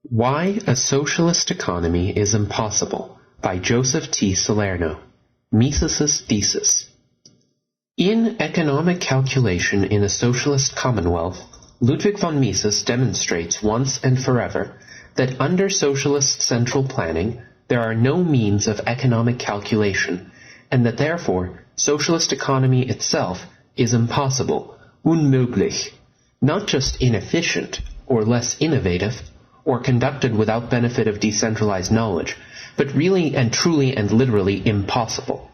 Why a Socialist Economy is Impossible by Joseph T. Salerno. Mises's Thesis. In Economic Calculation in a Socialist Commonwealth, Ludwig von Mises demonstrates once and forever that under socialist central planning there are no means of economic calculation, and that therefore socialist economy itself is impossible, unmöglich, not just inefficient or less innovative, or conducted without benefit of decentralized knowledge, but really and truly and literally impossible.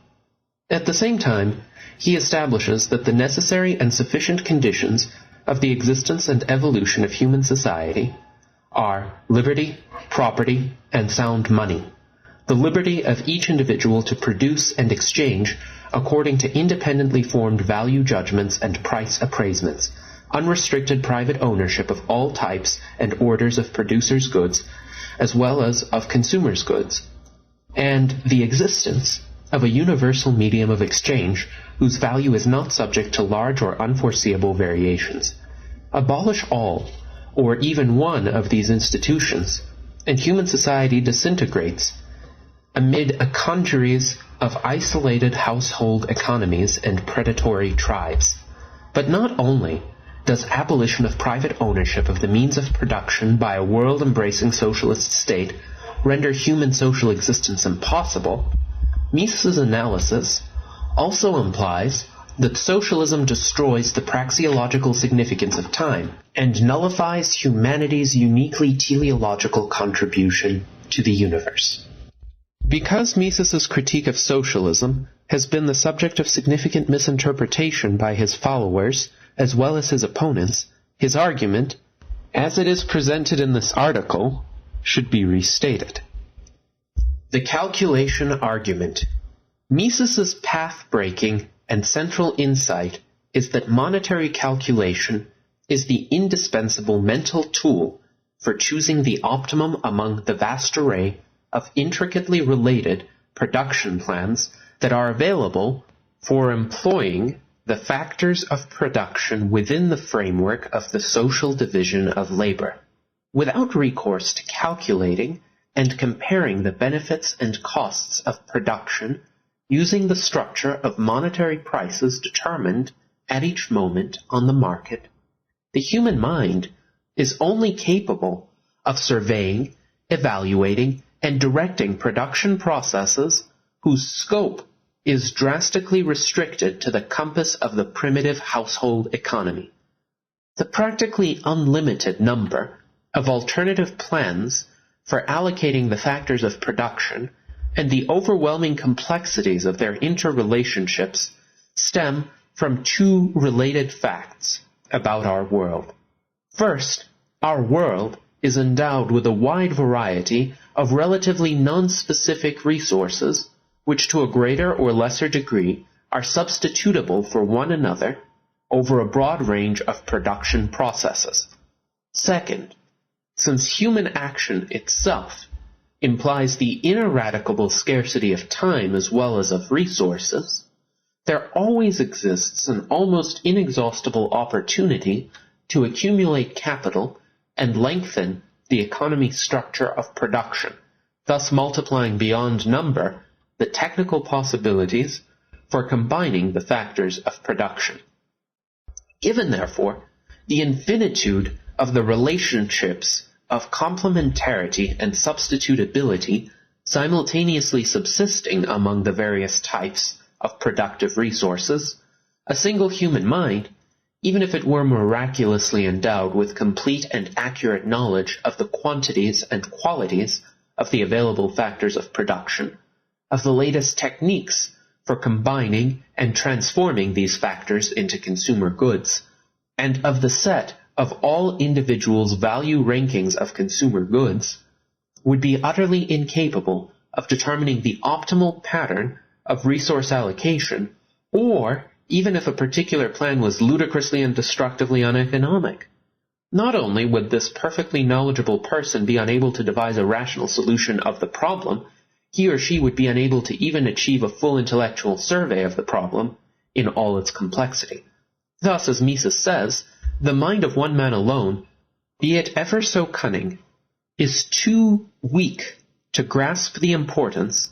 At the same time, he establishes that the necessary and sufficient conditions of the existence and evolution of human society are liberty, property, and sound money, the liberty of each individual to produce and exchange according to independently formed value judgments and price appraisements, unrestricted private ownership of all types and orders of producers' goods, as well as of consumers' goods, and the existence of a universal medium of exchange whose value is not subject to large or unforeseeable variations. Abolish all, or even one of these institutions, and human society disintegrates amid a congeries of isolated household economies and predatory tribes. But not only does abolition of private ownership of the means of production by a world-embracing socialist state render human social existence impossible, Mises's analysis also implies that socialism destroys the praxeological significance of time and nullifies humanity's uniquely teleological contribution to the universe. Because Mises's critique of socialism has been the subject of significant misinterpretation by his followers as well as his opponents, his argument, as it is presented in this article, should be restated. The calculation argument. Mises's path-breaking and central insight is that monetary calculation is the indispensable mental tool for choosing the optimum among the vast array of intricately related production plans that are available for employing the factors of production within the framework of the social division of labor, without recourse to calculating and comparing the benefits and costs of production using the structure of monetary prices determined at each moment on the market. The human mind is only capable of surveying, evaluating, and directing production processes whose scope is drastically restricted to the compass of the primitive household economy. The practically unlimited number of alternative plans for allocating the factors of production and the overwhelming complexities of their interrelationships stem from two related facts about our world. First, our world is endowed with a wide variety of relatively non-specific resources which to a greater or lesser degree are substitutable for one another over a broad range of production processes. Second, since human action itself implies the ineradicable scarcity of time as well as of resources, there always exists an almost inexhaustible opportunity to accumulate capital and lengthen the economy structure of production, thus multiplying beyond number the technical possibilities for combining the factors of production. Given, therefore, the infinitude of the relationships of complementarity and substitutability simultaneously subsisting among the various types of productive resources, a single human mind, even if it were miraculously endowed with complete and accurate knowledge of the quantities and qualities of the available factors of production, of the latest techniques for combining and transforming these factors into consumer goods, and of the set of all individuals' value rankings of consumer goods, would be utterly incapable of determining the optimal pattern of resource allocation, or even if a particular plan was ludicrously and destructively uneconomic. Not only would this perfectly knowledgeable person be unable to devise a rational solution of the problem, he or she would be unable to even achieve a full intellectual survey of the problem in all its complexity. Thus, as Mises says, the mind of one man alone, be it ever so cunning, is too weak to grasp the importance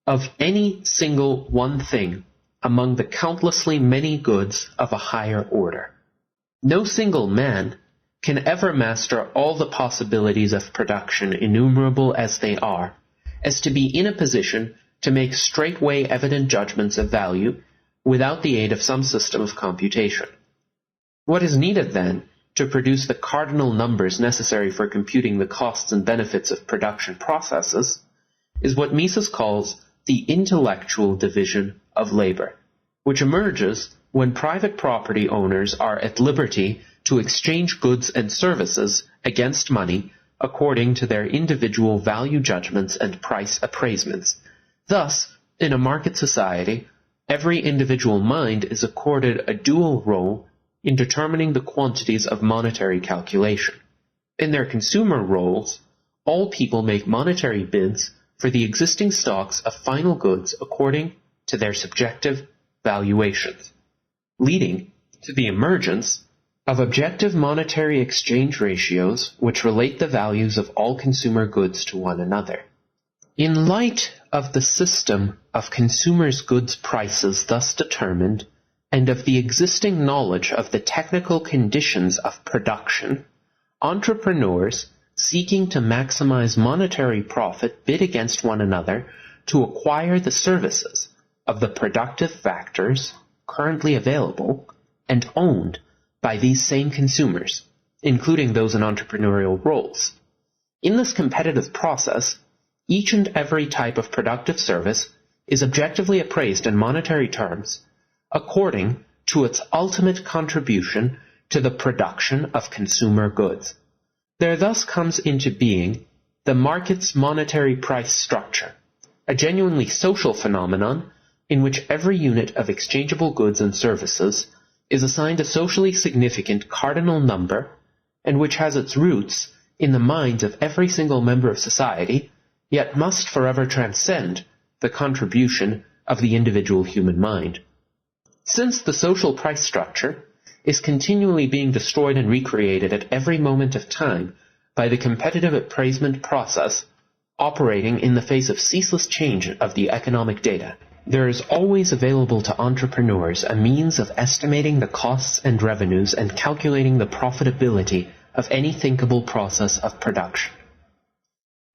of any single one thing among the countlessly many goods of a higher order. No single man can ever master all the possibilities of production, innumerable as they are, as to be in a position to make straightway evident judgments of value without the aid of some system of computation. What is needed, then, to produce the cardinal numbers necessary for computing the costs and benefits of production processes is what Mises calls the intellectual division of labor, which emerges when private property owners are at liberty to exchange goods and services against money according to their individual value judgments and price appraisements. Thus, in a market society, every individual mind is accorded a dual role in determining the quantities of monetary calculation. In their consumer roles, all people make monetary bids for the existing stocks of final goods according to their subjective valuations, leading to the emergence of objective monetary exchange ratios which relate the values of all consumer goods to one another. In light of the system of consumers' goods prices thus determined, and of the existing knowledge of the technical conditions of production, entrepreneurs seeking to maximize monetary profit bid against one another to acquire the services of the productive factors currently available and owned by these same consumers, including those in entrepreneurial roles. In this competitive process, each and every type of productive service is objectively appraised in monetary terms according to its ultimate contribution to the production of consumer goods. There thus comes into being the market's monetary price structure, a genuinely social phenomenon in which every unit of exchangeable goods and services is assigned a socially significant cardinal number and which has its roots in the minds of every single member of society, yet must forever transcend the contribution of the individual human mind. Since the social price structure is continually being destroyed and recreated at every moment of time by the competitive appraisement process operating in the face of ceaseless change of the economic data, there is always available to entrepreneurs a means of estimating the costs and revenues and calculating the profitability of any thinkable process of production.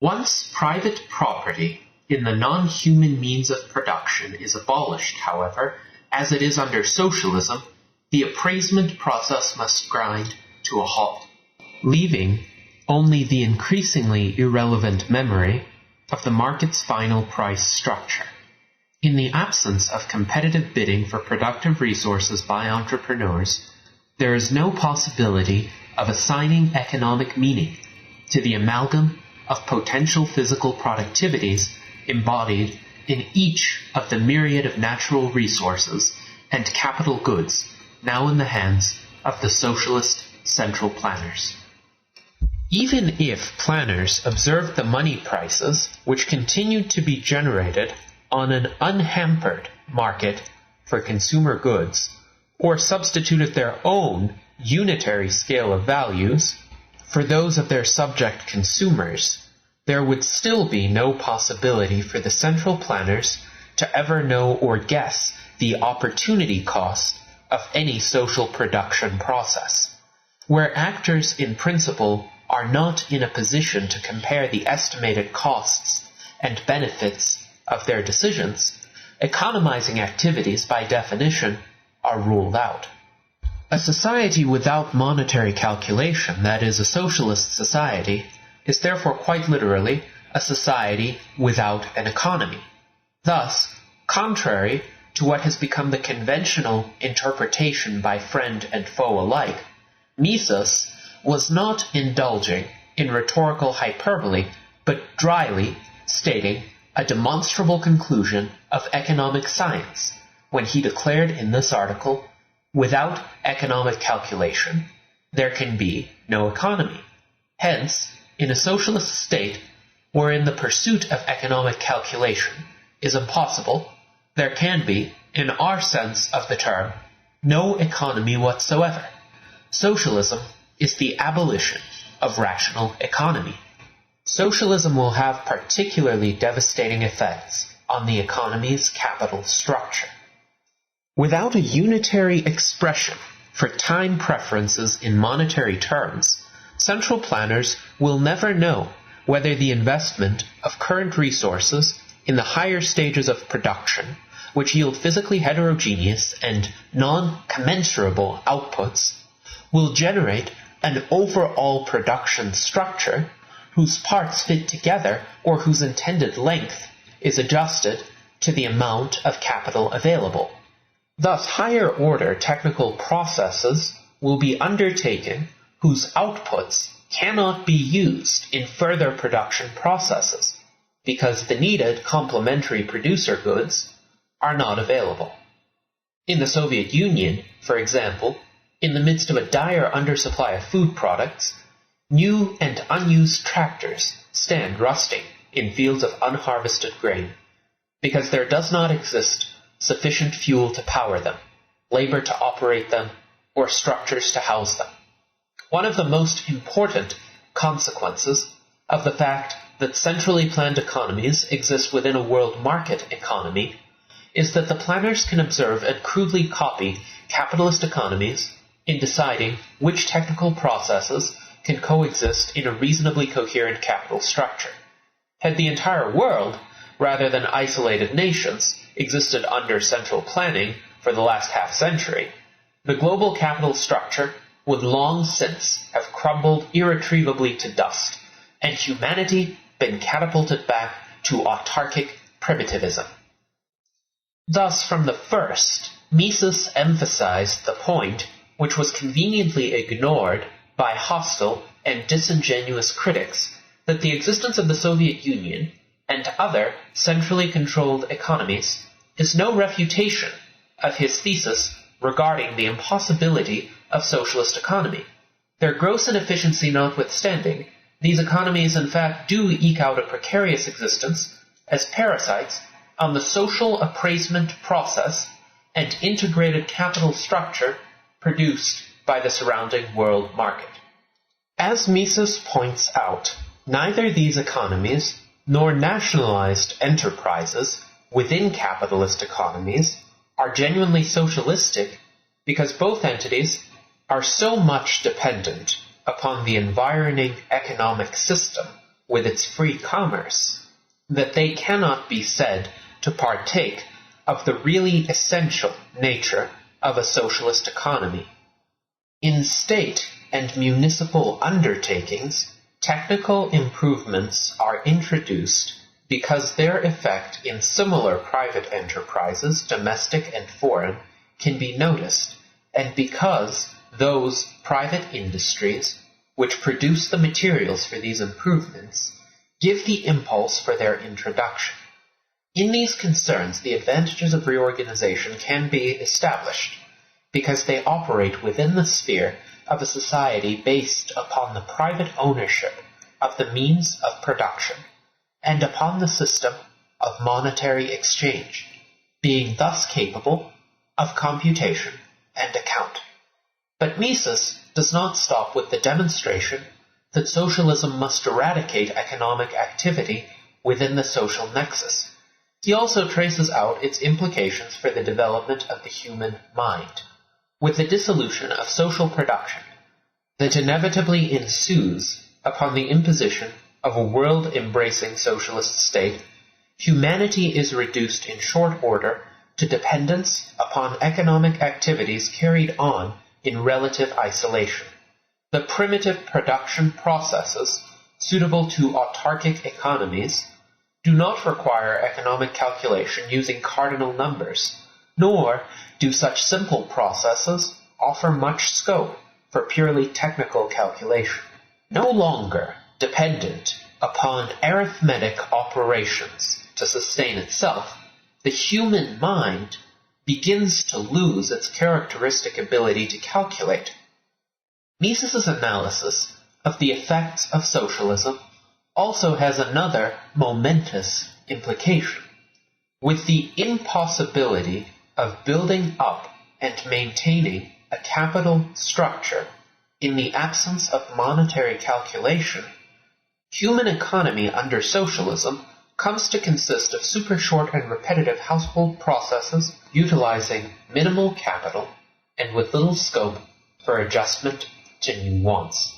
Once private property in the non-human means of production is abolished, however, as it is under socialism, the appraisement process must grind to a halt, leaving only the increasingly irrelevant memory of the market's final price structure. In the absence of competitive bidding for productive resources by entrepreneurs, there is no possibility of assigning economic meaning to the amalgam of potential physical productivities embodied in each of the myriad of natural resources and capital goods now in the hands of the socialist central planners. Even if planners observed the money prices which continued to be generated on an unhampered market for consumer goods, or substituted their own unitary scale of values for those of their subject consumers, there would still be no possibility for the central planners to ever know or guess the opportunity cost of any social production process. Where actors in principle are not in a position to compare the estimated costs and benefits of their decisions, economizing activities by definition are ruled out. A society without monetary calculation, that is, a socialist society, is therefore quite literally a society without an economy. Thus, contrary to what has become the conventional interpretation by friend and foe alike, Mises was not indulging in rhetorical hyperbole, but dryly stating a demonstrable conclusion of economic science when he declared in this article, "Without economic calculation, there can be no economy. Hence, in a socialist state wherein the pursuit of economic calculation is impossible, there can be, in our sense of the term, no economy whatsoever. Socialism is the abolition of rational economy." socialism will have particularly devastating effects on the economy's capital structure. Without a unitary expression for time preferences in monetary terms, central planners will never know whether the investment of current resources in the higher stages of production, which yield physically heterogeneous and non-commensurable outputs, will generate an overall production structure whose parts fit together or whose intended length is adjusted to the amount of capital available. Thus, higher-order technical processes will be undertaken whose outputs cannot be used in further production processes because the needed complementary producer goods are not available. In the Soviet Union, for example, in the midst of a dire undersupply of food products, new and unused tractors stand rusting in fields of unharvested grain because there does not exist sufficient fuel to power them, labor to operate them, or structures to house them. One of the most important consequences of the fact that centrally planned economies exist within a world market economy is that the planners can observe and crudely copy capitalist economies in deciding which technical processes can coexist in a reasonably coherent capital structure. Had the entire world, rather than isolated nations, existed under central planning for the last half-century, the global capital structure would long since have crumbled irretrievably to dust, and humanity been catapulted back to autarkic primitivism. Thus, from the first, Mises emphasized the point, which was conveniently ignored by hostile and disingenuous critics, that the existence of the Soviet Union and other centrally controlled economies is no refutation of his thesis regarding the impossibility of socialist economy. Their gross inefficiency notwithstanding, these economies in fact do eke out a precarious existence as parasites on the social appraisement process and integrated capital structure produced by the surrounding world market. As Mises points out, neither these economies nor nationalized enterprises within capitalist economies are genuinely socialistic because both entities are so much dependent upon the environing economic system with its free commerce that they cannot be said to partake of the really essential nature of a socialist economy. In state and municipal undertakings, technical improvements are introduced because their effect in similar private enterprises, domestic and foreign, can be noticed, and because those private industries which produce the materials for these improvements give the impulse for their introduction. In these concerns, the advantages of reorganization can be established because they operate within the sphere of a society based upon the private ownership of the means of production and upon the system of monetary exchange, being thus capable of computation and account. But Mises does not stop with the demonstration that socialism must eradicate economic activity within the social nexus. He also traces out its implications for the development of the human mind. With the dissolution of social production that inevitably ensues upon the imposition of a world-embracing socialist state, humanity is reduced in short order to dependence upon economic activities carried on in relative isolation. The primitive production processes suitable to autarkic economies do not require economic calculation using cardinal numbers, nor do such simple processes offer much scope for purely technical calculation. No longer dependent upon arithmetic operations to sustain itself, the human mind begins to lose its characteristic ability to calculate. Mises' analysis of the effects of socialism also has another momentous implication. With the impossibility of building up and maintaining a capital structure in the absence of monetary calculation, Human economy under socialism comes to consist of super short and repetitive household processes utilizing minimal capital and with little scope for adjustment to new wants.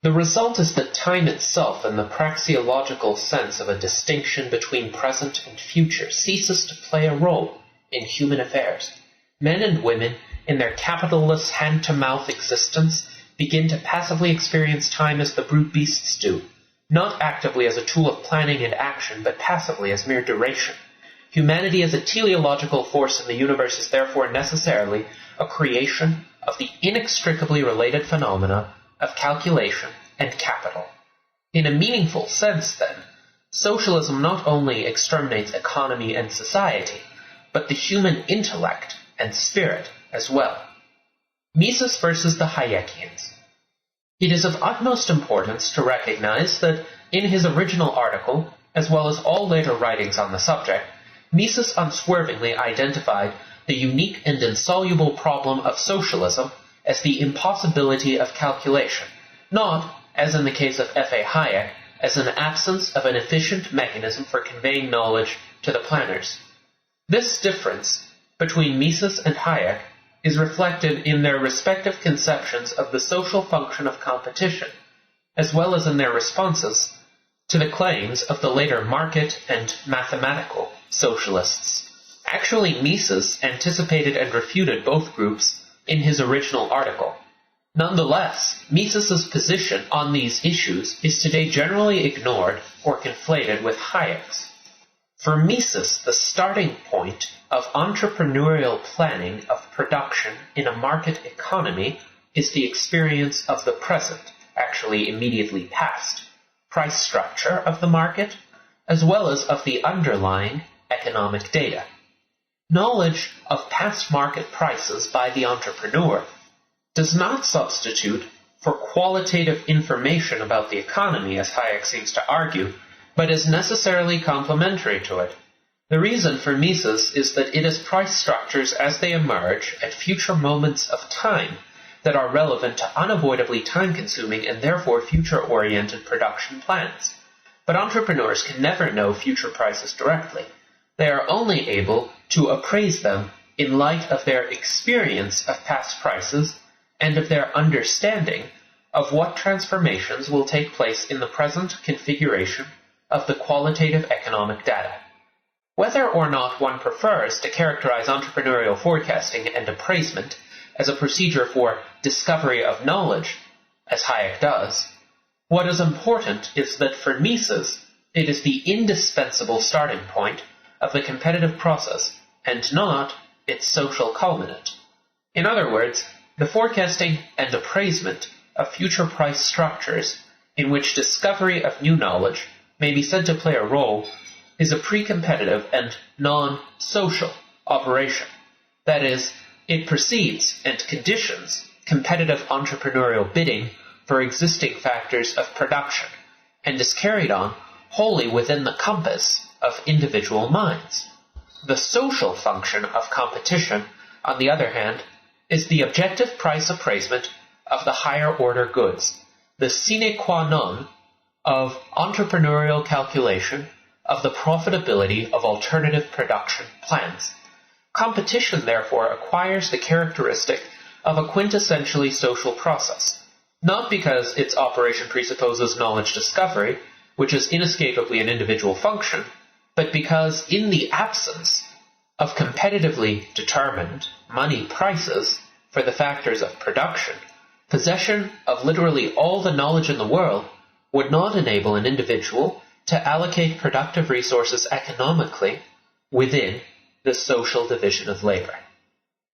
The result is that time itself, in the praxeological sense of a distinction between present and future, ceases to play a role in human affairs. Men and women, in their capitalist hand-to-mouth existence, begin to passively experience time as the brute beasts do, not actively as a tool of planning and action, but passively as mere duration. Humanity as a teleological force in the universe is therefore necessarily a creation of the inextricably related phenomena of calculation and capital. In a meaningful sense, then, socialism not only exterminates economy and society, but the human intellect and spirit as well. Mises versus the Hayekians. It is of utmost importance to recognize that in his original article, as well as all later writings on the subject, Mises unswervingly identified the unique and insoluble problem of socialism as the impossibility of calculation, not, as in the case of F.A. Hayek, as an absence of an efficient mechanism for conveying knowledge to the planners. This difference between Mises and Hayek is reflected in their respective conceptions of the social function of competition, as well as in their responses to the claims of the later market and mathematical socialists. Actually, Mises anticipated and refuted both groups in his original article. Nonetheless, Mises's position on these issues is today generally ignored or conflated with Hayek's. For Mises, the starting point of entrepreneurial planning of production in a market economy is the experience of the present, actually immediately past, price structure of the market, as well as of the underlying economic data. Knowledge of past market prices by the entrepreneur does not substitute for qualitative information about the economy, as Hayek seems to argue, but is necessarily complementary to it. The reason for Mises is that it is price structures as they emerge at future moments of time that are relevant to unavoidably time-consuming and therefore future-oriented production plans. But entrepreneurs can never know future prices directly. They are only able to appraise them in light of their experience of past prices and of their understanding of what transformations will take place in the present configuration of the qualitative economic data. Whether or not one prefers to characterize entrepreneurial forecasting and appraisement as a procedure for discovery of knowledge, as Hayek does, what is important is that for Mises, it is the indispensable starting point of the competitive process and not its social culminant. In other words, the forecasting and appraisement of future price structures in which discovery of new knowledge may be said to play a role is a pre-competitive and non-social operation. That is, it precedes and conditions competitive entrepreneurial bidding for existing factors of production and is carried on wholly within the compass of individual minds. The social function of competition, on the other hand, is the objective price appraisement of the higher order goods, the sine qua non of entrepreneurial calculation of the profitability of alternative production plans. Competition, therefore, acquires the characteristic of a quintessentially social process, not because its operation presupposes knowledge discovery, which is inescapably an individual function, but because in the absence of competitively determined money prices for the factors of production, possession of literally all the knowledge in the world would not enable an individual to allocate productive resources economically within the social division of labor.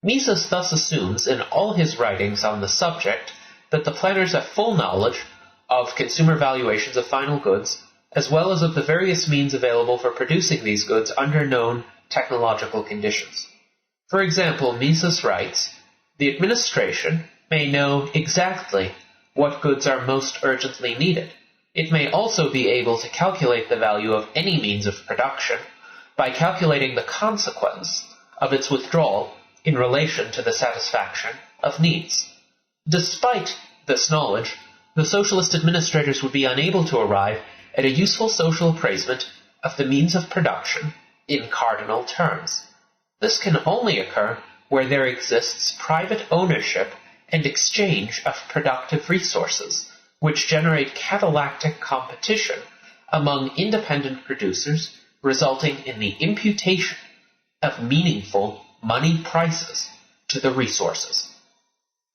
Mises thus assumes in all his writings on the subject that the planners have full knowledge of consumer valuations of final goods, as well as of the various means available for producing these goods under known technological conditions. For example, Mises writes, "The administration may know exactly what goods are most urgently needed. It may also be able to calculate the value of any means of production by calculating the consequence of its withdrawal in relation to the satisfaction of needs." Despite this knowledge, the socialist administrators would be unable to arrive at a useful social appraisement of the means of production in cardinal terms. This can only occur where there exists private ownership and exchange of productive resources, which generate catalactic competition among independent producers, resulting in the imputation of meaningful money prices to the resources.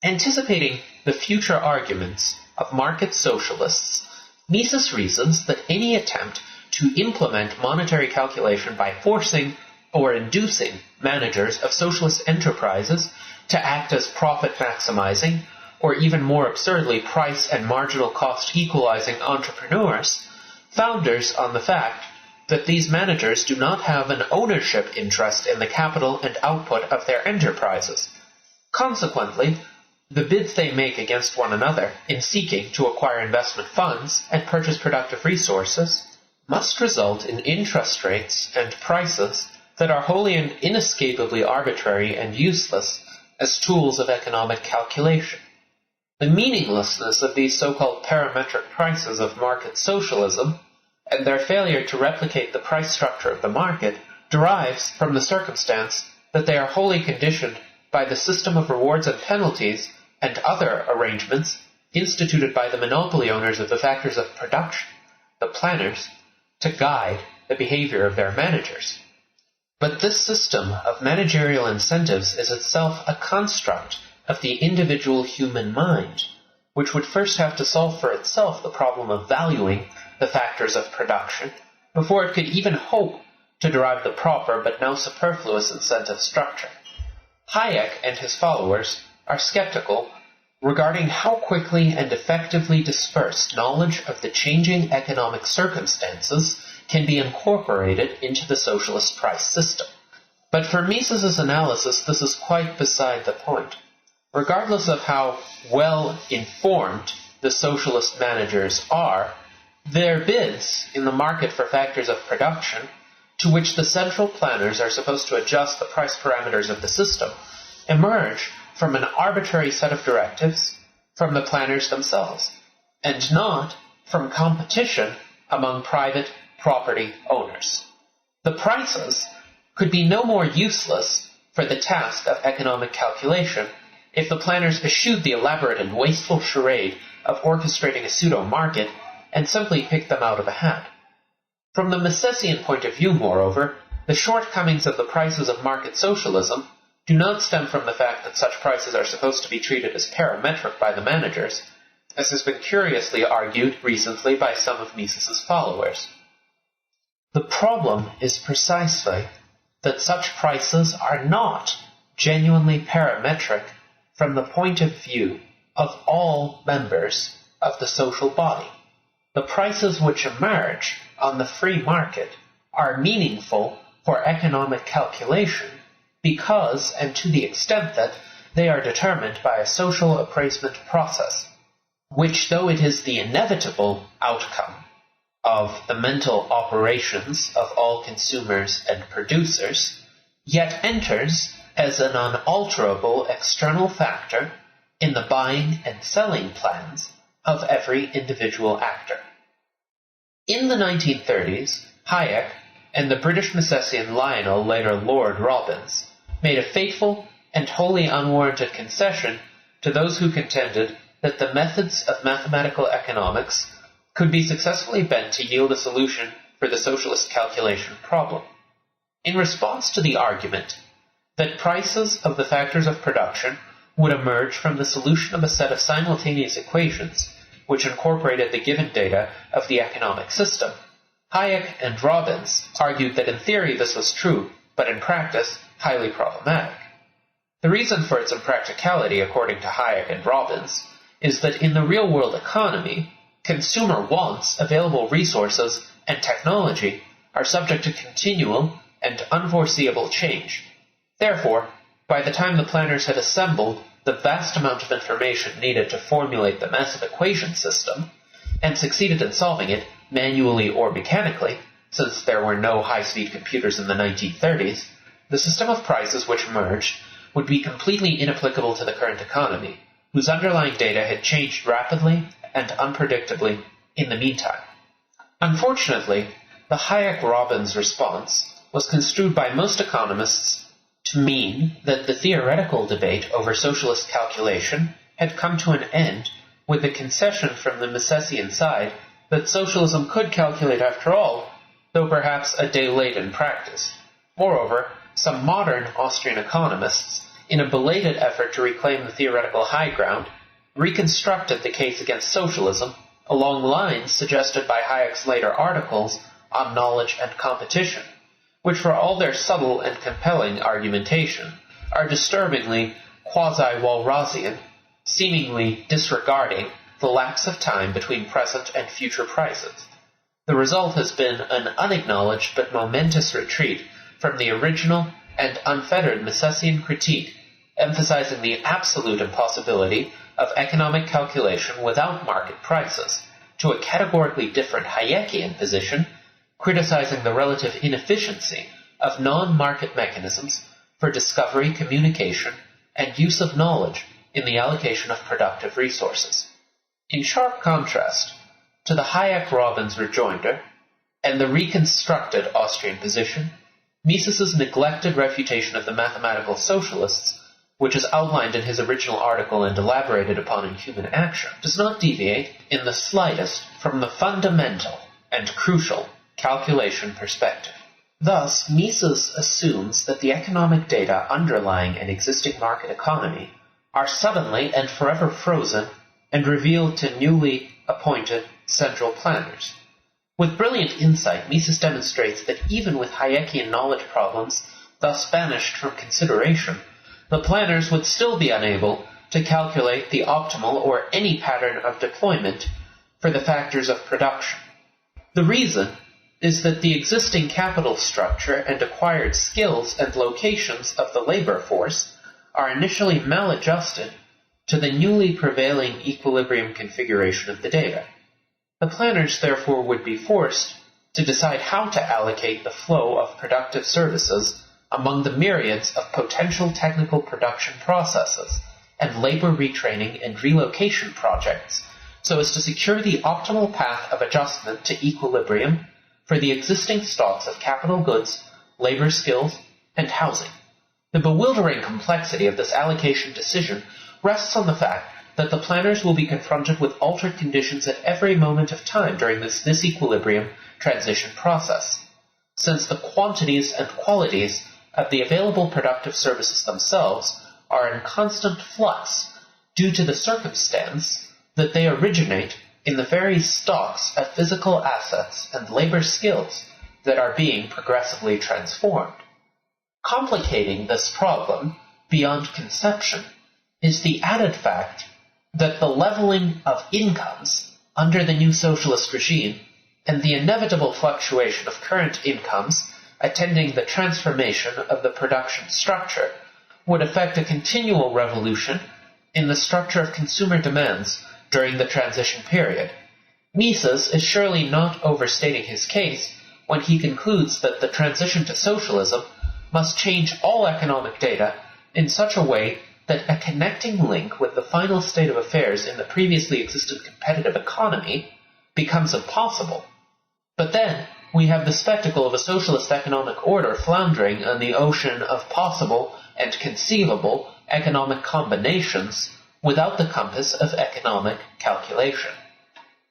Anticipating the future arguments of market socialists, Mises reasons that any attempt to implement monetary calculation by forcing or inducing managers of socialist enterprises to act as profit-maximizing, or even more absurdly, price and marginal cost equalizing entrepreneurs, founders on the fact that these managers do not have an ownership interest in the capital and output of their enterprises. Consequently, the bids they make against one another in seeking to acquire investment funds and purchase productive resources must result in interest rates and prices that are wholly and inescapably arbitrary and useless as tools of economic calculation. The meaninglessness of these so-called parametric prices of market socialism, and their failure to replicate the price structure of the market, derives from the circumstance that they are wholly conditioned by the system of rewards and penalties and other arrangements instituted by the monopoly owners of the factors of production, the planners, to guide the behavior of their managers. But this system of managerial incentives is itself a construct of the individual human mind, which would first have to solve for itself the problem of valuing the factors of production before it could even hope to derive the proper but now superfluous incentive structure. Hayek and his followers are skeptical regarding how quickly and effectively dispersed knowledge of the changing economic circumstances can be incorporated into the socialist price system. But for Mises' analysis, this is quite beside the point. Regardless of how well informed the socialist managers are, their bids in the market for factors of production, to which the central planners are supposed to adjust the price parameters of the system, emerge from an arbitrary set of directives from the planners themselves, and not from competition among private property owners. The prices could be no more useless for the task of economic calculation if the planners eschewed the elaborate and wasteful charade of orchestrating a pseudo-market and simply picked them out of a hat. From the Misesian point of view, moreover, the shortcomings of the prices of market socialism do not stem from the fact that such prices are supposed to be treated as parametric by the managers, as has been curiously argued recently by some of Mises' followers. The problem is precisely that such prices are not genuinely parametric from the point of view of all members of the social body. The prices which emerge on the free market are meaningful for economic calculation because, and to the extent that, they are determined by a social appraisement process, which, though it is the inevitable outcome of the mental operations of all consumers and producers, yet enters as an unalterable external factor in the buying and selling plans of every individual actor. In the 1930s, Hayek and the British Misesian Lionel, later Lord Robbins, made a fateful and wholly unwarranted concession to those who contended that the methods of mathematical economics could be successfully bent to yield a solution for the socialist calculation problem. In response to the argument that prices of the factors of production would emerge from the solution of a set of simultaneous equations which incorporated the given data of the economic system, Hayek and Robbins argued that in theory this was true, but in practice highly problematic. The reason for its impracticality, according to Hayek and Robbins, is that in the real-world economy, consumer wants, available resources, and technology are subject to continual and unforeseeable change. Therefore, by the time the planners had assembled the vast amount of information needed to formulate the massive equation system, and succeeded in solving it manually or mechanically, since there were no high-speed computers in the 1930s, the system of prices which emerged would be completely inapplicable to the current economy, whose underlying data had changed rapidly and unpredictably in the meantime. Unfortunately, the Hayek-Robbins response was construed by most economists to mean that the theoretical debate over socialist calculation had come to an end with the concession from the Misesian side that socialism could calculate after all, though perhaps a day late in practice. Moreover, some modern Austrian economists, in a belated effort to reclaim the theoretical high ground, reconstructed the case against socialism along lines suggested by Hayek's later articles on knowledge and competition, which for all their subtle and compelling argumentation are disturbingly quasi-Walrasian, seemingly disregarding the lapse of time between present and future prices. The result has been an unacknowledged but momentous retreat from the original and unfettered Misesian critique, emphasizing the absolute impossibility of economic calculation without market prices, to a categorically different Hayekian position, criticizing the relative inefficiency of non-market mechanisms for discovery, communication, and use of knowledge in the allocation of productive resources. In sharp contrast to the Hayek-Robbins rejoinder and the reconstructed Austrian position, Mises's neglected refutation of the mathematical socialists, which is outlined in his original article and elaborated upon in Human Action, does not deviate in the slightest from the fundamental and crucial calculation perspective. Thus, Mises assumes that the economic data underlying an existing market economy are suddenly and forever frozen and revealed to newly appointed central planners. With brilliant insight, Mises demonstrates that even with Hayekian knowledge problems thus banished from consideration, the planners would still be unable to calculate the optimal or any pattern of deployment for the factors of production. The reason is that the existing capital structure and acquired skills and locations of the labor force are initially maladjusted to the newly prevailing equilibrium configuration of the data. The planners therefore would be forced to decide how to allocate the flow of productive services among the myriads of potential technical production processes and labor retraining and relocation projects so as to secure the optimal path of adjustment to equilibrium for the existing stocks of capital goods, labor skills, and housing. The bewildering complexity of this allocation decision rests on the fact that the planners will be confronted with altered conditions at every moment of time during this disequilibrium transition process, since the quantities and qualities of the available productive services themselves are in constant flux due to the circumstance that they originate in the very stocks of physical assets and labor skills that are being progressively transformed. Complicating this problem beyond conception is the added fact that the leveling of incomes under the new socialist regime and the inevitable fluctuation of current incomes attending the transformation of the production structure would effect a continual revolution in the structure of consumer demands during the transition period. Mises is surely not overstating his case when he concludes that the transition to socialism must change all economic data in such a way that a connecting link with the final state of affairs in the previously existent competitive economy becomes impossible. But then we have the spectacle of a socialist economic order floundering on the ocean of possible and conceivable economic combinations without the compass of economic calculation.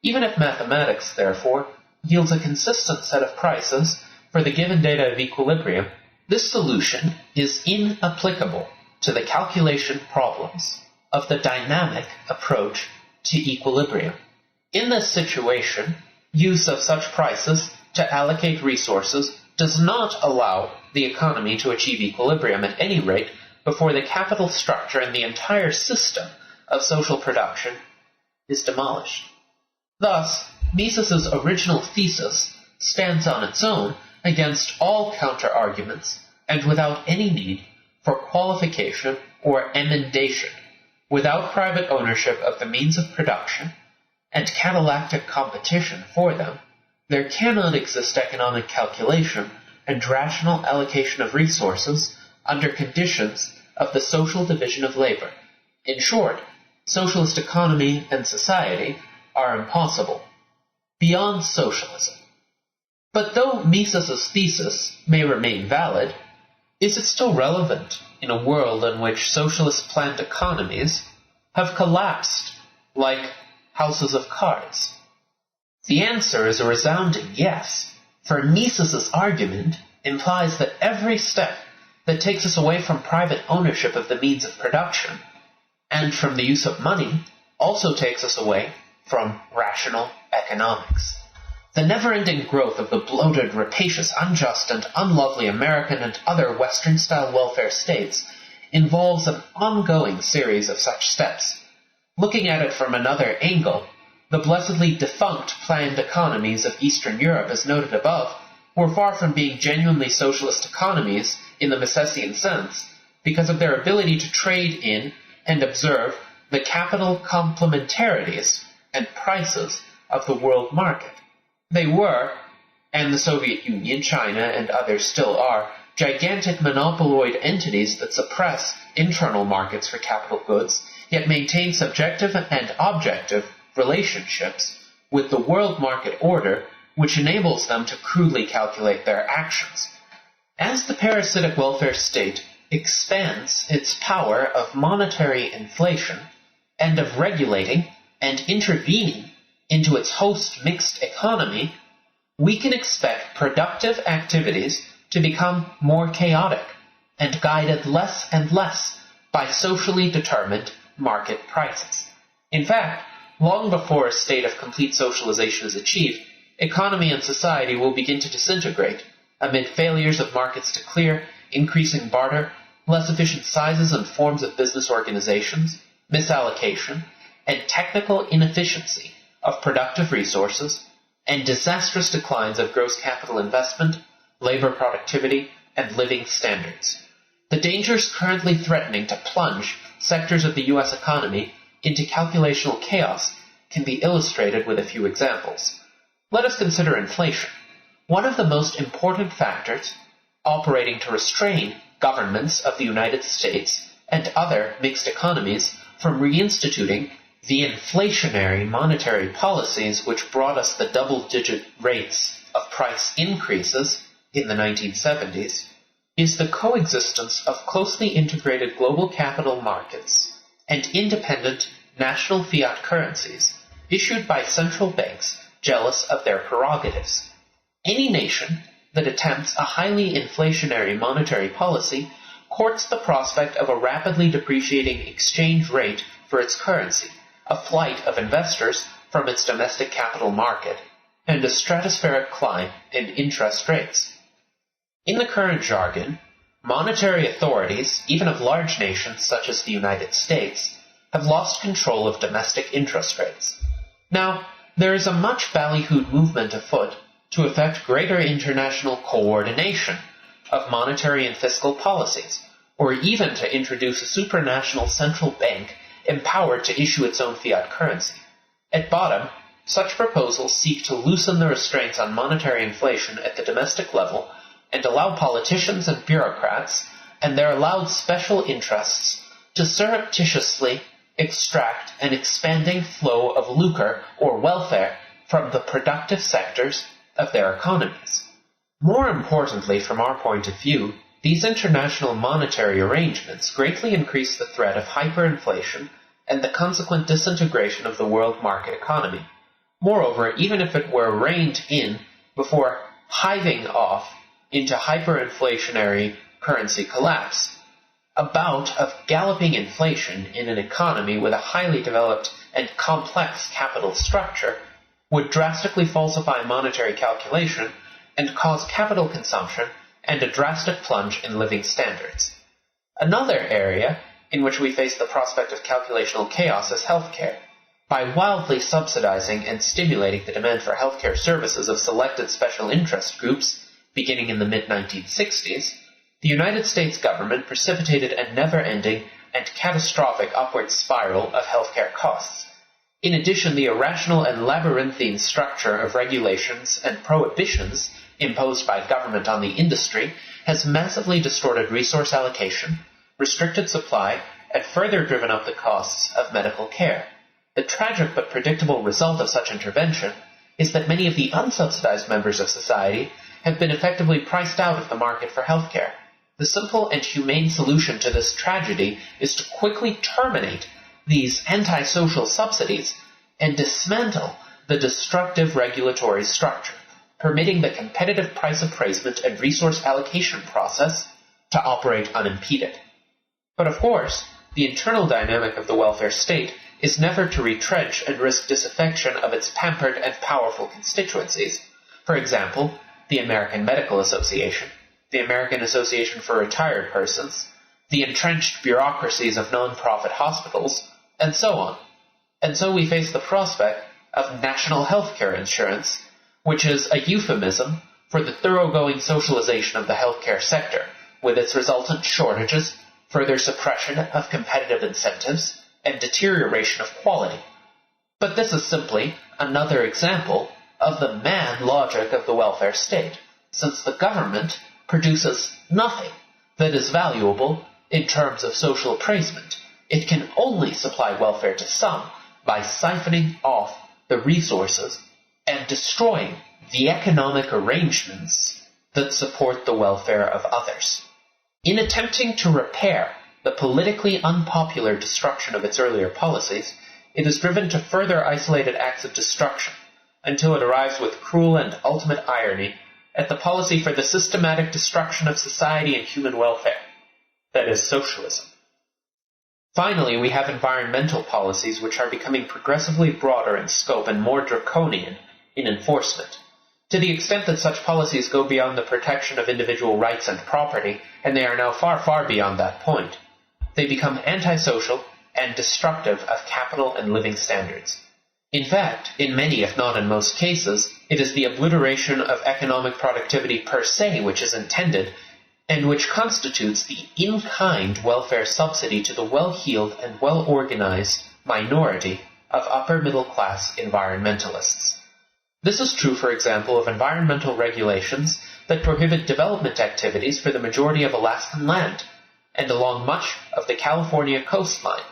Even if mathematics, therefore, yields a consistent set of prices for the given data of equilibrium, this solution is inapplicable to the calculation problems of the dynamic approach to equilibrium. In this situation, use of such prices to allocate resources does not allow the economy to achieve equilibrium at any rate before the capital structure and the entire system of social production is demolished. Thus, Mises's original thesis stands on its own against all counter-arguments and without any need for qualification or emendation. Without private ownership of the means of production and catalactic competition for them, there cannot exist economic calculation and rational allocation of resources under conditions of the social division of labor. In short, socialist economy and society are impossible, beyond socialism. But though Mises' thesis may remain valid, is it still relevant in a world in which socialist planned economies have collapsed like houses of cards? The answer is a resounding yes, for Mises' argument implies that every step that takes us away from private ownership of the means of production and from the use of money also takes us away from rational economics. The never-ending growth of the bloated, rapacious, unjust, and unlovely American and other Western-style welfare states involves an ongoing series of such steps. Looking at it from another angle, the blessedly defunct planned economies of Eastern Europe, as noted above, were far from being genuinely socialist economies in the Misesian sense, because of their ability to trade in and observe the capital complementarities and prices of the world market. They were, and the Soviet Union, China, and others still are, gigantic monopolioid entities that suppress internal markets for capital goods, yet maintain subjective and objective relationships with the world market order, which enables them to crudely calculate their actions. As the parasitic welfare state expands its power of monetary inflation and of regulating and intervening into its host mixed economy, we can expect productive activities to become more chaotic and guided less and less by socially determined market prices. In fact, long before a state of complete socialization is achieved, economy and society will begin to disintegrate amid failures of markets to clear, increasing barter, less efficient sizes and forms of business organizations, misallocation, and technical inefficiency of productive resources, and disastrous declines of gross capital investment, labor productivity, and living standards. The dangers currently threatening to plunge sectors of the U.S. economy into calculational chaos can be illustrated with a few examples. Let us consider inflation. One of the most important factors operating to restrain governments of the United States and other mixed economies from reinstituting the inflationary monetary policies which brought us the double-digit rates of price increases in the 1970s is the coexistence of closely integrated global capital markets and independent national fiat currencies issued by central banks jealous of their prerogatives. Any nation that attempts a highly inflationary monetary policy courts the prospect of a rapidly depreciating exchange rate for its currency, a flight of investors from its domestic capital market, and a stratospheric climb in interest rates. In the current jargon, monetary authorities, even of large nations such as the United States, have lost control of domestic interest rates. Now, there is a much ballyhooed movement afoot to effect greater international coordination of monetary and fiscal policies, or even to introduce a supranational central bank empowered to issue its own fiat currency. At bottom, such proposals seek to loosen the restraints on monetary inflation at the domestic level and allow politicians and bureaucrats and their allowed special interests to surreptitiously extract an expanding flow of lucre or welfare from the productive sectors of their economies. More importantly, from our point of view, these international monetary arrangements greatly increase the threat of hyperinflation and the consequent disintegration of the world market economy. Moreover, even if it were reined in before hiving off into hyperinflationary currency collapse, a bout of galloping inflation in an economy with a highly developed and complex capital structure would drastically falsify monetary calculation and cause capital consumption and a drastic plunge in living standards. Another area in which we face the prospect of calculational chaos is healthcare. By wildly subsidizing and stimulating the demand for healthcare services of selected special interest groups, beginning in the mid-1960s, the United States government precipitated a never-ending and catastrophic upward spiral of healthcare costs. In addition, the irrational and labyrinthine structure of regulations and prohibitions imposed by government on the industry has massively distorted resource allocation, restricted supply, and further driven up the costs of medical care. The tragic but predictable result of such intervention is that many of the unsubsidized members of society have been effectively priced out of the market for healthcare. The simple and humane solution to this tragedy is to quickly terminate these antisocial subsidies and dismantle the destructive regulatory structure, permitting the competitive price appraisement and resource allocation process to operate unimpeded. But of course, the internal dynamic of the welfare state is never to retrench and risk disaffection of its pampered and powerful constituencies. For example, the American Medical Association, the American Association for Retired Persons, the entrenched bureaucracies of non-profit hospitals, and so on. And so we face the prospect of national healthcare insurance, which is a euphemism for the thoroughgoing socialization of the healthcare sector, with its resultant shortages, further suppression of competitive incentives, and deterioration of quality. But this is simply another example of the mad logic of the welfare state, since the government produces nothing that is valuable in terms of social appraisement. It can only supply welfare to some by siphoning off the resources and destroying the economic arrangements that support the welfare of others. In attempting to repair the politically unpopular destruction of its earlier policies, it is driven to further isolated acts of destruction, until it arrives with cruel and ultimate irony at the policy for the systematic destruction of society and human welfare, that is, socialism. Finally, we have environmental policies which are becoming progressively broader in scope and more draconian in enforcement, to the extent that such policies go beyond the protection of individual rights and property, and they are now far, far beyond that point. They become antisocial and destructive of capital and living standards. In fact, in many, if not in most cases, it is the obliteration of economic productivity per se which is intended, and which constitutes the in-kind welfare subsidy to the well-heeled and well-organized minority of upper-middle-class environmentalists. This is true, for example, of environmental regulations that prohibit development activities for the majority of Alaskan land, and along much of the California coastline,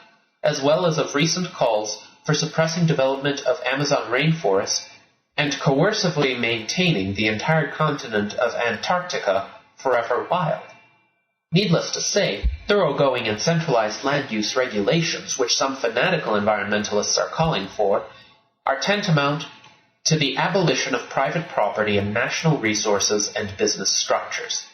as well as of recent calls for suppressing development of Amazon rainforest and coercively maintaining the entire continent of Antarctica forever wild. Needless to say, thoroughgoing and centralized land use regulations, which some fanatical environmentalists are calling for, are tantamount to the abolition of private property and national resources and business structures.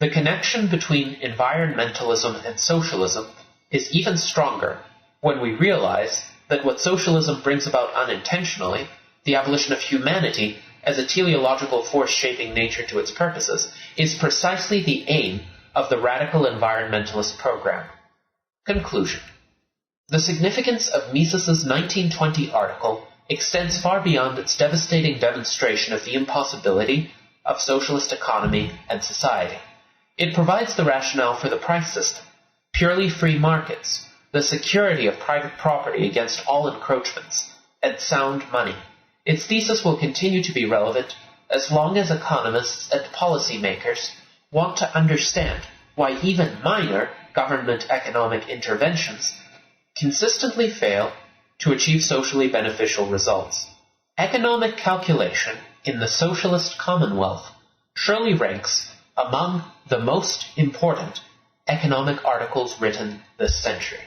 The connection between environmentalism and socialism is even stronger when we realize that what socialism brings about unintentionally, the abolition of humanity as a teleological force shaping nature to its purposes, is precisely the aim of the radical environmentalist program. Conclusion. The significance of Mises's 1920 article extends far beyond its devastating demonstration of the impossibility of socialist economy and society. It provides the rationale for the price system, purely free markets, the security of private property against all encroachments, and sound money. Its thesis will continue to be relevant as long as economists and policymakers want to understand why even minor government economic interventions consistently fail to achieve socially beneficial results. Economic calculation in the socialist Commonwealth surely ranks among the most important economic articles written this century.